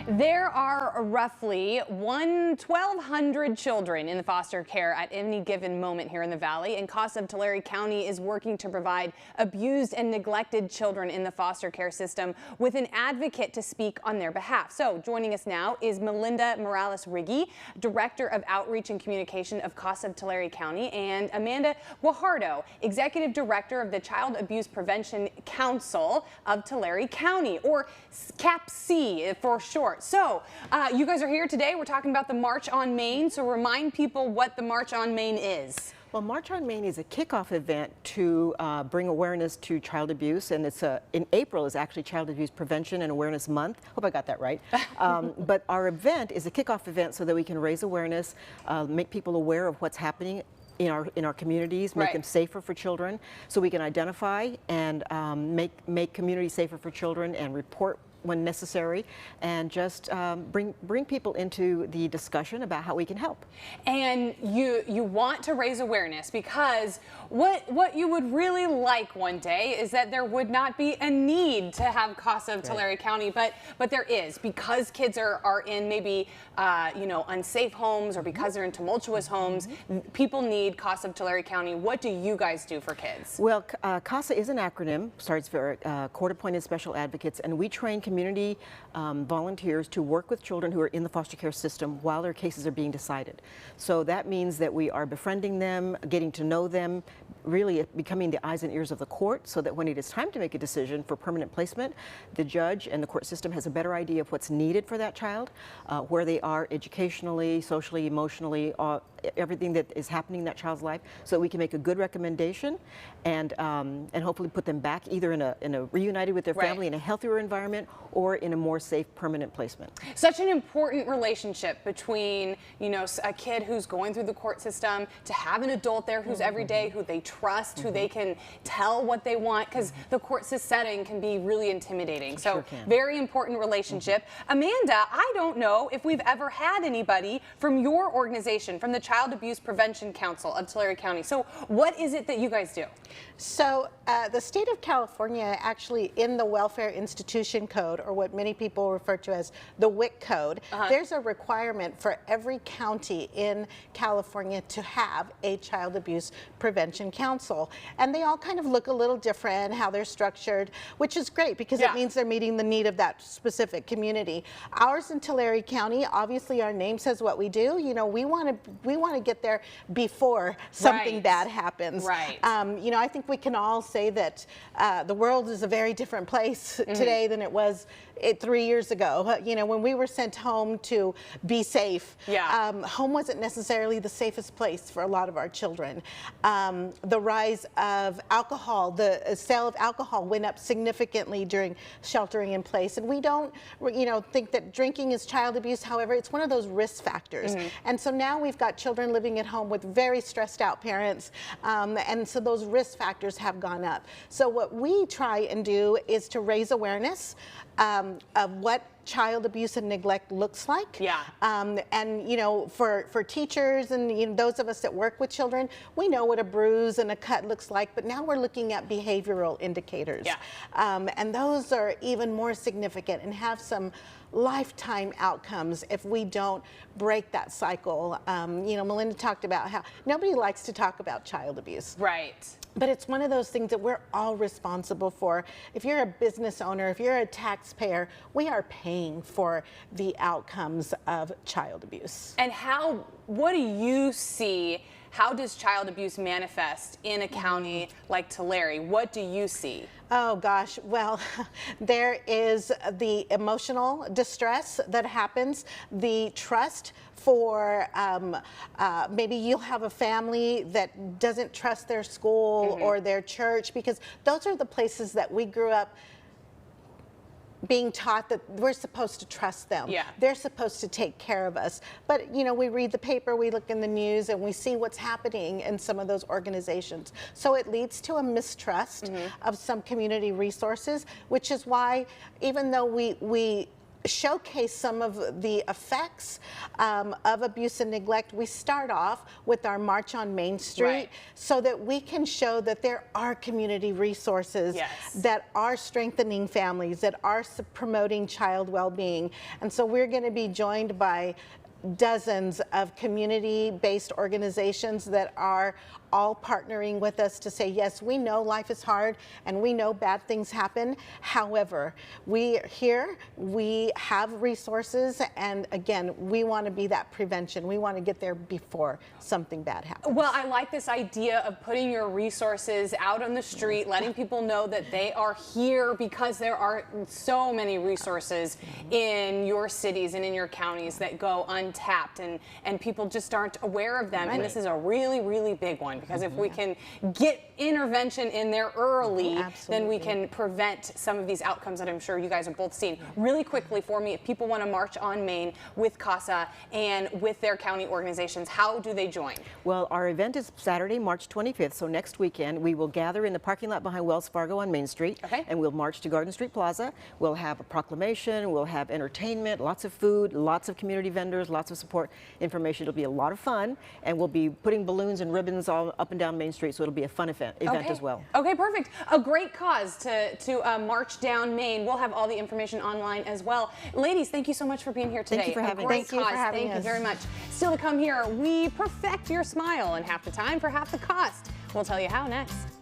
There are roughly 1,200 children in the foster care at any given moment here in the Valley, and Casa Tulare County is working to provide abused and neglected children in the foster care system with an advocate to speak on their behalf. So joining us now is Melinda Morales-Riggi, Director of Outreach and Communication of Casa Tulare County, and Amanda Guajardo, Executive Director of the Child Abuse Prevention Council of Tulare County, or CAPC for short. So you guys are here today. We're talking about the March on Main. So remind people what the March on Main is. Well, March on Main is a kickoff event to bring awareness to child abuse, and it's in April is actually Child Abuse Prevention and Awareness Month. Hope I got that right. But our event is a kickoff event so that we can raise awareness, make people aware of what's happening in our communities, make them safer for children, so we can identify and make communities safer for children and report when necessary, and just bring people into the discussion about how we can help. And you want to raise awareness because what you would really like one day is that there would not be a need to have Casa of Tulare County, but there is, because kids are in maybe unsafe homes, or because they're in tumultuous homes. People need Casa of Tulare County. What do you guys do for kids? Well, CASA is an acronym, starts for Court-Appointed Special Advocates, and we train community volunteers to work with children who are in the foster care system while their cases are being decided. So that means that we are befriending them, getting to know them, really becoming the eyes and ears of the court, so that when it is time to make a decision for permanent placement, the judge and the court system has a better idea of what's needed for that child, where they are educationally, socially, emotionally, everything that is happening in that child's life, so that we can make a good recommendation and hopefully put them back either in a reunited with their family in a healthier environment, or in a more safe permanent placement. Such an important relationship between, a kid who's going through the court system, to have an adult there who's everyday, who they trust, who they can tell what they want, because the court setting can be really intimidating. So very important relationship. Amanda, I don't know if we've ever had anybody from your organization, from the Child Abuse Prevention Council of Tulare County. So what is it that you guys do? So the state of California, actually, in the Welfare Institution Code, or what many people refer to as the WIC code, there's a requirement for every county in California to have a Child Abuse Prevention Council. And they all kind of look a little different, how they're structured, which is great because it means they're meeting the need of that specific community. Ours in Tulare County, obviously our name says what we do. We want to get there before something bad happens. I think we can all say that the world is a very different place today than it was 3 years ago. When we were sent home to be safe, home wasn't necessarily the safest place for a lot of our children. The rise of alcohol, the sale of alcohol went up significantly during sheltering in place. And we don't, think that drinking is child abuse. However, it's one of those risk factors. And so now we've got children living at home with very stressed out parents. And so those risk factors have gone up. So what we try and do is to raise awareness of what child abuse and neglect looks like. For teachers and those of us that work with children, we know what a bruise and a cut looks like, but now we're looking at behavioral indicators. And those are even more significant and have some lifetime outcomes if we don't break that cycle. Melinda talked about how nobody likes to talk about child abuse. But it's one of those things that we're all responsible for. If you're a business owner, if you're a taxpayer, we are paying for the outcomes of child abuse. And what do you see? How does child abuse manifest in a county like Tulare? What do you see? Oh gosh, well, there is the emotional distress that happens, the trust for maybe you'll have a family that doesn't trust their school or their church, because those are the places that we grew up being taught that we're supposed to trust them. They're supposed to take care of us. But, we read the paper, we look in the news, and we see what's happening in some of those organizations. So it leads to a mistrust of some community resources, which is why, even though we showcase some of the effects of abuse and neglect, we start off with our March on Main Street, Right. so that we can show that there are community resources Yes. that are strengthening families, that are promoting child well-being. And so we're going to be joined by dozens of community-based organizations that are all partnering with us to say, yes, we know life is hard and we know bad things happen. However, we're here, we have resources, and again, we want to be that prevention. We want to get there before something bad happens. Well, I like this idea of putting your resources out on the street, letting people know that they are here, because there are so many resources in your cities and in your counties that go untapped, and people just aren't aware of them. And this is a really, really big one, because if we can get intervention in there early, then we can prevent some of these outcomes that I'm sure you guys have both seen. Really quickly for me, if people want to march on Main with Casa and with their county organizations, how do they join? Well, our event is Saturday, March 25th, so next weekend we will gather in the parking lot behind Wells Fargo on Main Street, and we'll march to Garden Street Plaza. We'll have a proclamation, we'll have entertainment, lots of food, lots of community vendors, lots of support information. It'll be a lot of fun, and we'll be putting balloons and ribbons all up and down Main Street, so it'll be a fun event as well. Okay, perfect. A great cause to march down Main. We'll have all the information online as well. Ladies, thank you so much for being here today. Thank you for having us. Thank you for having Thank us. you very much. Still to come here, we perfect your smile in half the time for half the cost. We'll tell you how next.